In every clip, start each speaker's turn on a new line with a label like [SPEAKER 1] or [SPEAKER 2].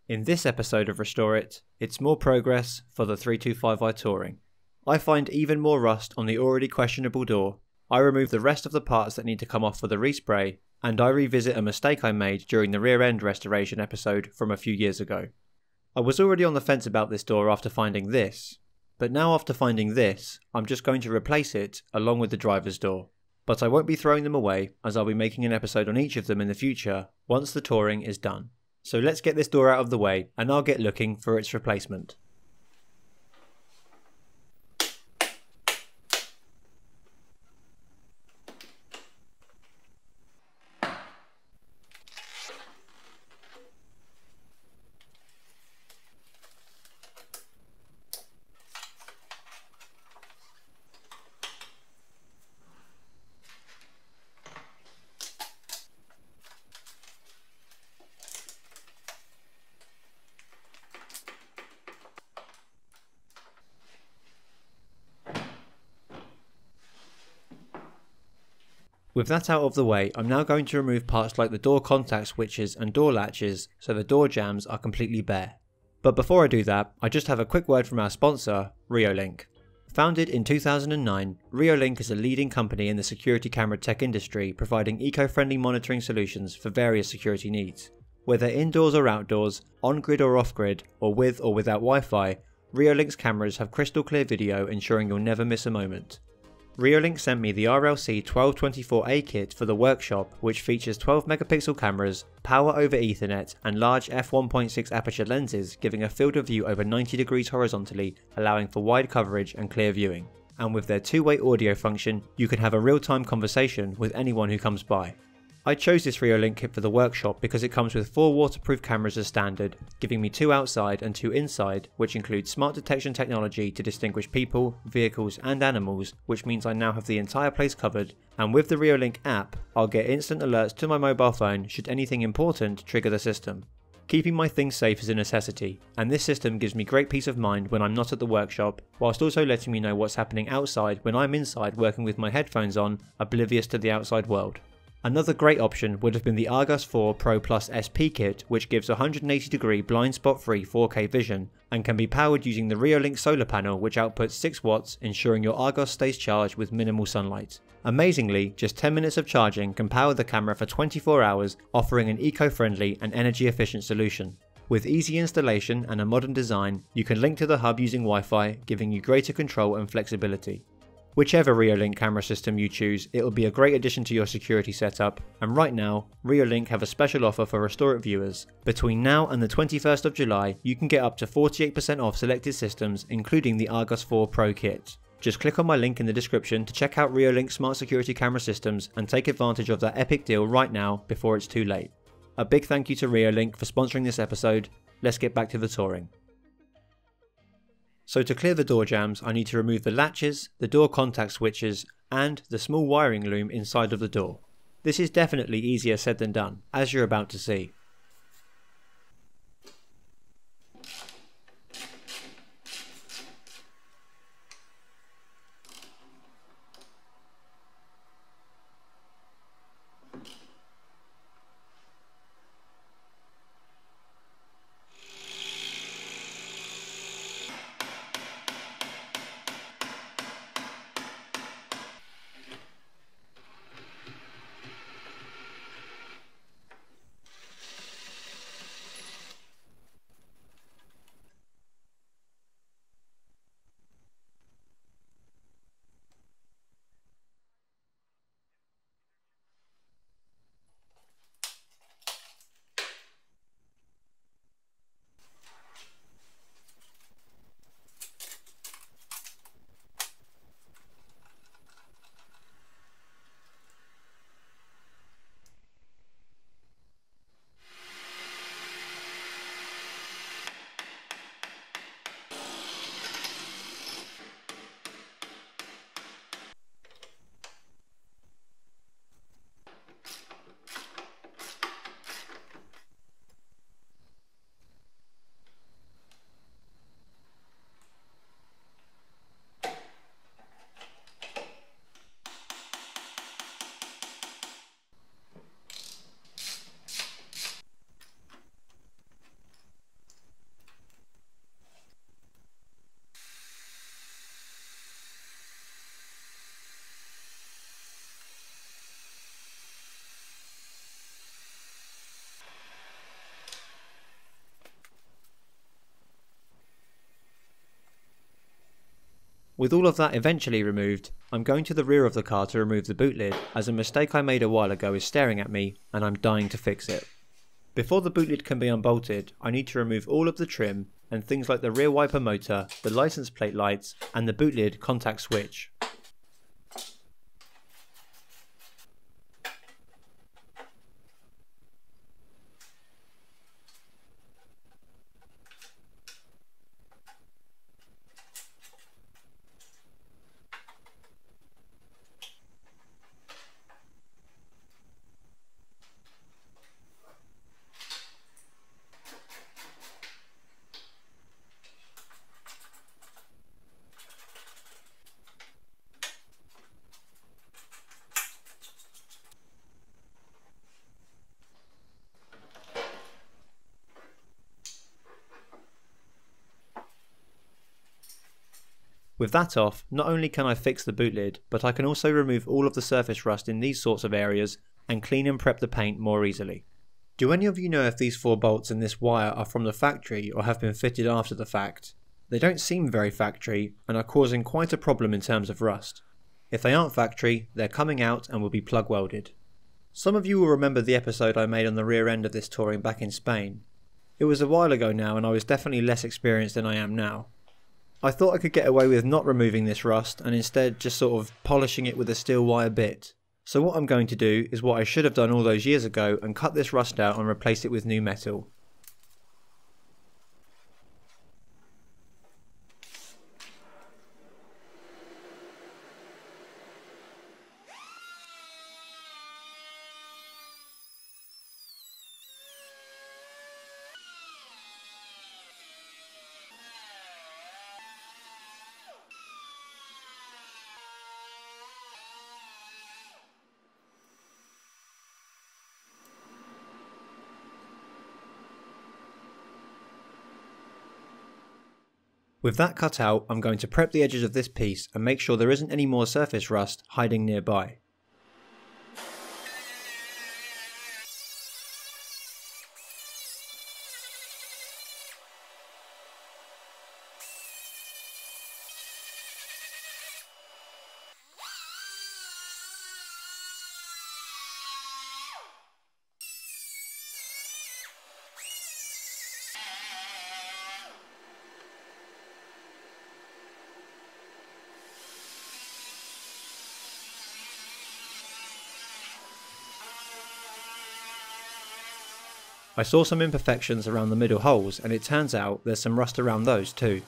[SPEAKER 1] In this episode of Restore It, it's more progress for the 325i Touring. I find even more rust on the already questionable door, I remove the rest of the parts that need to come off for the respray, and I revisit a mistake I made during the rear end restoration episode from a few years ago. I was already on the fence about this door after finding this, but now after finding this, I'm just going to replace it along with the driver's door. But I won't be throwing them away, as I'll be making an episode on each of them in the future once the touring is done. So let's get this door out of the way and I'll get looking for its replacement. With that out of the way, I'm now going to remove parts like the door contact switches and door latches so the door jambs are completely bare. But before I do that, I just have a quick word from our sponsor, Reolink. Founded in 2009, Reolink is a leading company in the security camera tech industry, providing eco-friendly monitoring solutions for various security needs. Whether indoors or outdoors, on-grid or off-grid, or with or without Wi-Fi, Reolink's cameras have crystal clear video ensuring you'll never miss a moment. Reolink sent me the RLC 1224A kit for the workshop, which features 12 megapixel cameras, power over Ethernet and large f1.6 aperture lenses, giving a field of view over 90 degrees horizontally, allowing for wide coverage and clear viewing. And with their two-way audio function, you can have a real-time conversation with anyone who comes by. I chose this Reolink kit for the workshop because it comes with 4 waterproof cameras as standard, giving me 2 outside and 2 inside, which includes smart detection technology to distinguish people, vehicles and animals, which means I now have the entire place covered, and with the Reolink app, I'll get instant alerts to my mobile phone should anything important trigger the system. Keeping my things safe is a necessity, and this system gives me great peace of mind when I'm not at the workshop, whilst also letting me know what's happening outside when I'm inside working with my headphones on, oblivious to the outside world. Another great option would have been the Argus 4 Pro Plus SP kit, which gives 180 degree blind spot free 4K vision and can be powered using the Reolink solar panel, which outputs 6 watts, ensuring your Argus stays charged with minimal sunlight. Amazingly, just 10 minutes of charging can power the camera for 24 hours, offering an eco-friendly and energy efficient solution. With easy installation and a modern design, you can link to the hub using Wi-Fi, giving you greater control and flexibility. Whichever Reolink camera system you choose, it will be a great addition to your security setup, and right now, Reolink have a special offer for Restore It viewers. Between now and the 21st of July, you can get up to 48% off selected systems, including the Argus 4 Pro kit. Just click on my link in the description to check out Reolink smart security camera systems and take advantage of that epic deal right now before it's too late. A big thank you to Reolink for sponsoring this episode. Let's get back to the touring. So to clear the door jambs, I need to remove the latches, the door contact switches, and the small wiring loom inside of the door. This is definitely easier said than done, as you're about to see. With all of that eventually removed, I'm going to the rear of the car to remove the boot lid, as a mistake I made a while ago is staring at me and I'm dying to fix it. Before the boot lid can be unbolted, I need to remove all of the trim and things like the rear wiper motor, the license plate lights and the boot lid contact switch. With that off, not only can I fix the boot lid, but I can also remove all of the surface rust in these sorts of areas and clean and prep the paint more easily. Do any of you know if these 4 bolts and this wire are from the factory or have been fitted after the fact? They don't seem very factory and are causing quite a problem in terms of rust. If they aren't factory, they're coming out and will be plug welded. Some of you will remember the episode I made on the rear end of this touring back in Spain. It was a while ago now and I was definitely less experienced than I am now. I thought I could get away with not removing this rust and instead just sort of polishing it with a steel wire bit. So what I'm going to do is what I should have done all those years ago and cut this rust out and replace it with new metal. With that cut out, I'm going to prep the edges of this piece and make sure there isn't any more surface rust hiding nearby. I saw some imperfections around the middle holes and it turns out there's some rust around those too.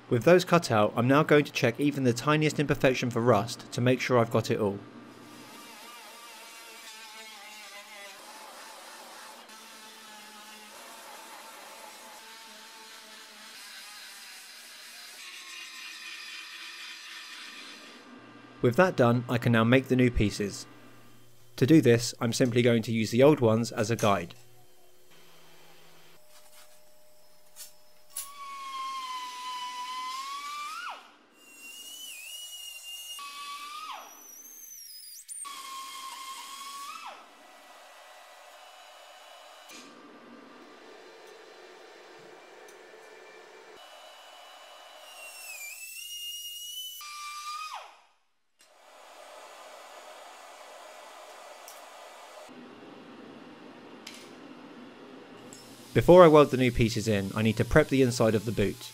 [SPEAKER 1] With those cut out, I'm now going to check even the tiniest imperfection for rust to make sure I've got it all. With that done, I can now make the new pieces. To do this, I'm simply going to use the old ones as a guide. Before I weld the new pieces in, I need to prep the inside of the boot.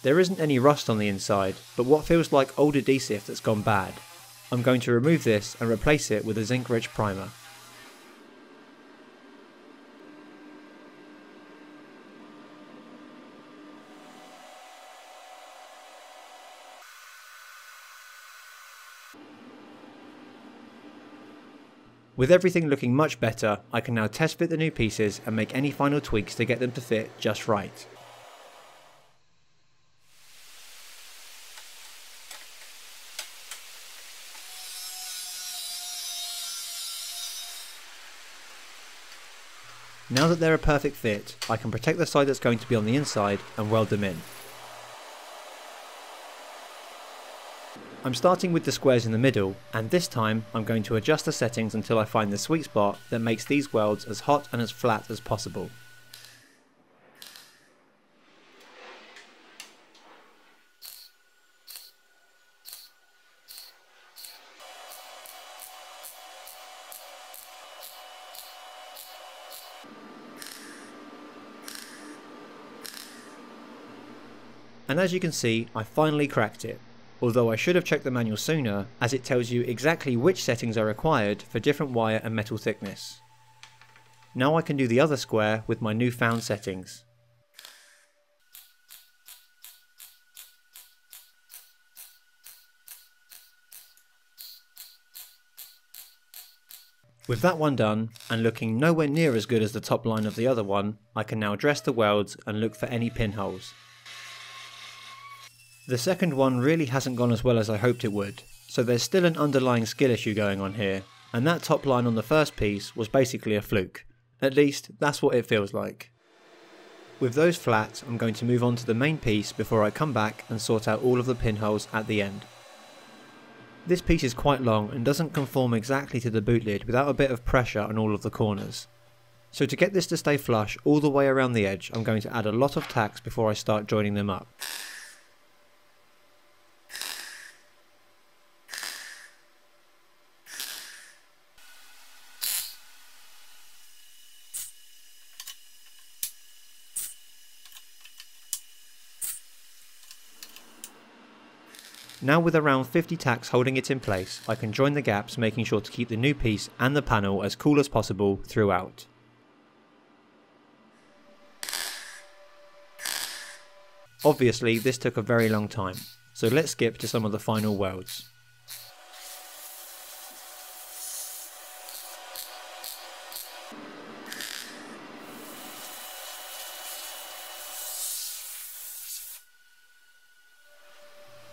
[SPEAKER 1] There isn't any rust on the inside, but what feels like old adhesive that's gone bad. I'm going to remove this and replace it with a zinc-rich primer. With everything looking much better, I can now test fit the new pieces and make any final tweaks to get them to fit just right. Now that they're a perfect fit, I can protect the side that's going to be on the inside and weld them in. I'm starting with the squares in the middle, and this time I'm going to adjust the settings until I find the sweet spot that makes these welds as hot and as flat as possible. And as you can see, I finally cracked it. Although I should have checked the manual sooner, as it tells you exactly which settings are required for different wire and metal thickness. Now I can do the other square with my newfound settings. With that one done, and looking nowhere near as good as the top line of the other one, I can now dress the welds and look for any pinholes. The second one really hasn't gone as well as I hoped it would, so there's still an underlying skill issue going on here, and that top line on the first piece was basically a fluke. At least, that's what it feels like. With those flat, I'm going to move on to the main piece before I come back and sort out all of the pinholes at the end. This piece is quite long and doesn't conform exactly to the boot lid without a bit of pressure on all of the corners. So to get this to stay flush all the way around the edge, I'm going to add a lot of tacks before I start joining them up. Now with around 50 tacks holding it in place, I can join the gaps, making sure to keep the new piece and the panel as cool as possible throughout. Obviously this took a very long time, so let's skip to some of the final welds.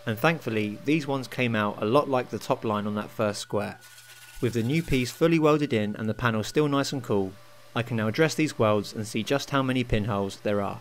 [SPEAKER 1] And thankfully these ones came out a lot like the top line on that first square. With the new piece fully welded in and the panel still nice and cool, I can now address these welds and see just how many pinholes there are.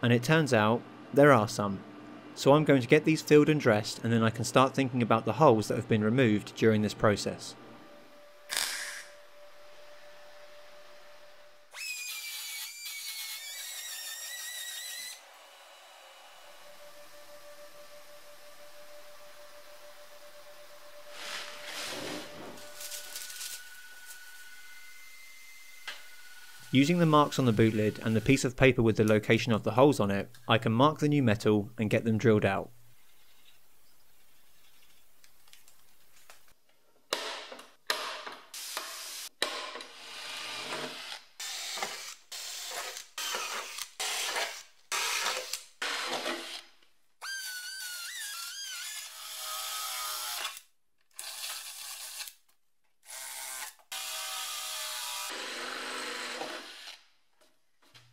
[SPEAKER 1] And it turns out there are some. So I'm going to get these filled and dressed, and then I can start thinking about the holes that have been removed during this process. Using the marks on the boot lid and the piece of paper with the location of the holes on it, I can mark the new metal and get them drilled out.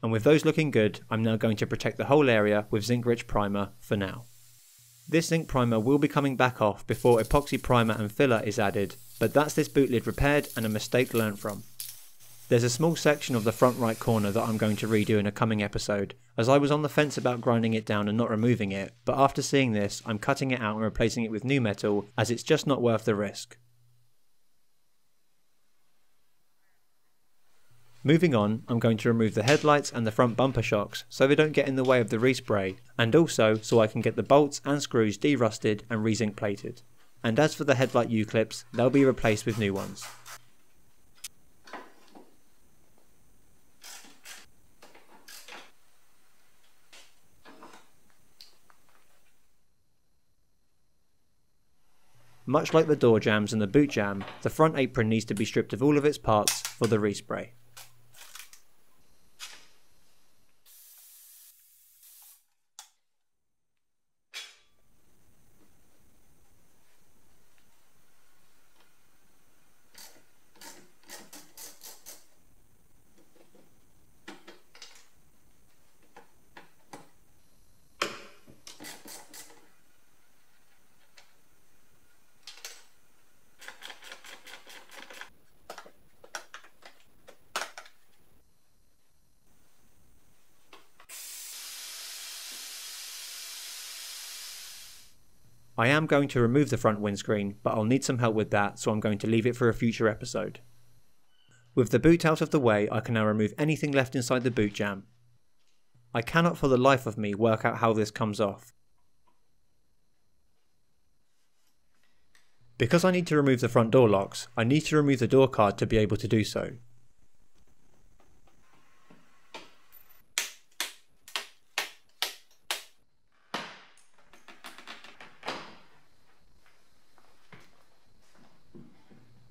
[SPEAKER 1] And with those looking good, I'm now going to protect the whole area with zinc rich primer for now. This zinc primer will be coming back off before epoxy primer and filler is added, but that's this boot lid repaired and a mistake learned from. There's a small section of the front right corner that I'm going to redo in a coming episode, as I was on the fence about grinding it down and not removing it, but after seeing this I'm cutting it out and replacing it with new metal, as it's just not worth the risk. Moving on, I'm going to remove the headlights and the front bumper shocks so they don't get in the way of the respray, and also so I can get the bolts and screws de-rusted and re-zinc plated. And as for the headlight U-clips, they'll be replaced with new ones. Much like the door jambs and the boot jamb, the front apron needs to be stripped of all of its parts for the respray. I am going to remove the front windscreen, but I'll need some help with that, so I'm going to leave it for a future episode. With the boot out of the way, I can now remove anything left inside the boot jamb. I cannot for the life of me work out how this comes off. Because I need to remove the front door locks, I need to remove the door card to be able to do so.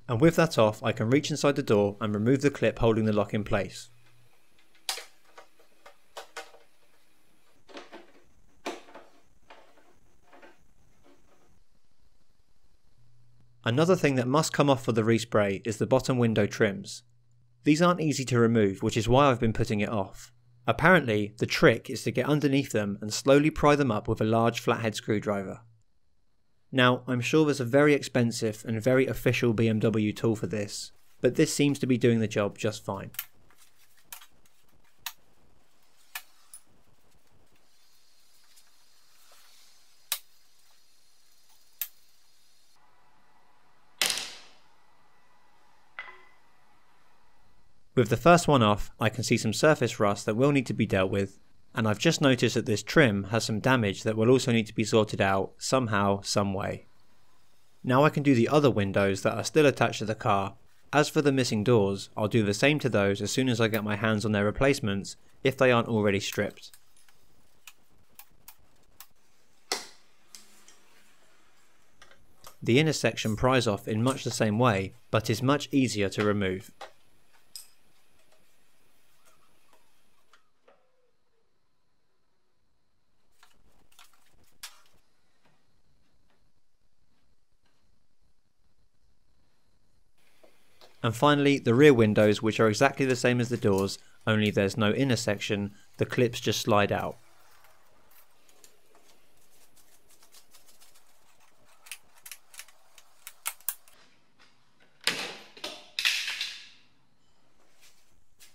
[SPEAKER 1] And with that off, I can reach inside the door and remove the clip holding the lock in place. Another thing that must come off for the respray is the bottom window trims. These aren't easy to remove, which is why I've been putting it off. Apparently, the trick is to get underneath them and slowly pry them up with a large flathead screwdriver. Now, I'm sure there's a very expensive and very official BMW tool for this, but this seems to be doing the job just fine. With the first one off, I can see some surface rust that will need to be dealt with, and I've just noticed that this trim has some damage that will also need to be sorted out somehow, some way. Now I can do the other windows that are still attached to the car. As for the missing doors, I'll do the same to those as soon as I get my hands on their replacements, if they aren't already stripped. The inner section pries off in much the same way, but is much easier to remove. And finally, the rear windows, which are exactly the same as the doors, only there's no inner section, the clips just slide out.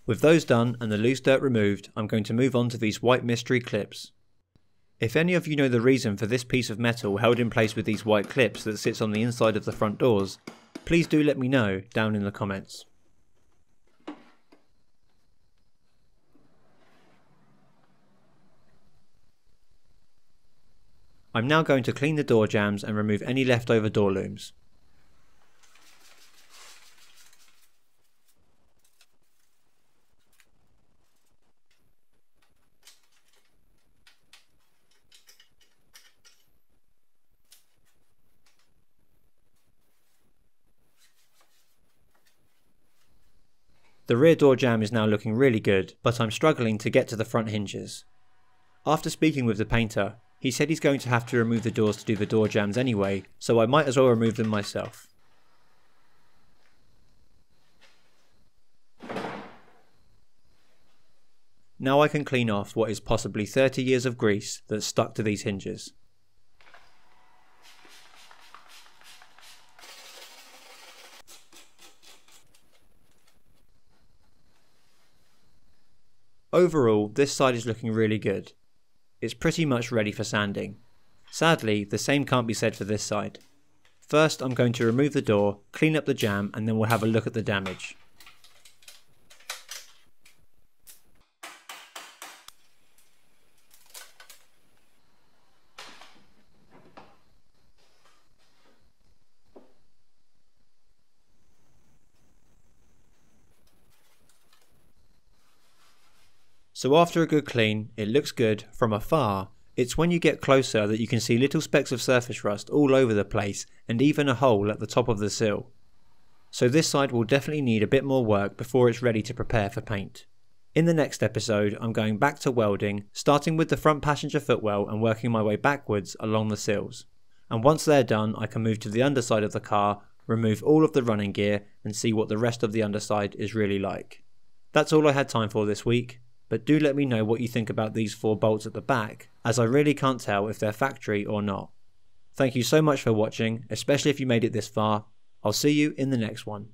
[SPEAKER 1] With those done and the loose dirt removed, I'm going to move on to these white mystery clips. If any of you know the reason for this piece of metal held in place with these white clips that sits on the inside of the front doors, please do let me know down in the comments. I'm now going to clean the door jambs and remove any leftover door looms. The rear door jamb is now looking really good, but I'm struggling to get to the front hinges. After speaking with the painter, he said he's going to have to remove the doors to do the door jambs anyway, so I might as well remove them myself. Now I can clean off what is possibly 30 years of grease that's stuck to these hinges. Overall, this side is looking really good. It's pretty much ready for sanding. Sadly, the same can't be said for this side. First, I'm going to remove the door, clean up the jamb, and then we'll have a look at the damage. So after a good clean, it looks good from afar. It's when you get closer that you can see little specks of surface rust all over the place and even a hole at the top of the sill. So this side will definitely need a bit more work before it's ready to prepare for paint. In the next episode, I'm going back to welding, starting with the front passenger footwell and working my way backwards along the sills. And once they're done, I can move to the underside of the car, remove all of the running gear and see what the rest of the underside is really like. That's all I had time for this week. But do let me know what you think about these 4 bolts at the back, as I really can't tell if they're factory or not. Thank you so much for watching, especially if you made it this far. I'll see you in the next one.